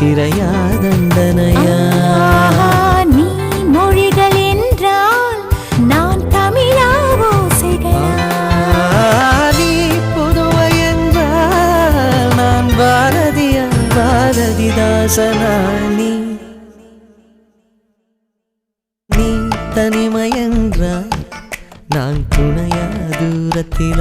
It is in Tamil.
சிறையா தண்டனையா? நீ மொழிகள் என்றால் நான் தமிழா ஓசைகளா? நீ புதுவை என்றால் நான் பாரதியா பாரதிதாசனா? நீ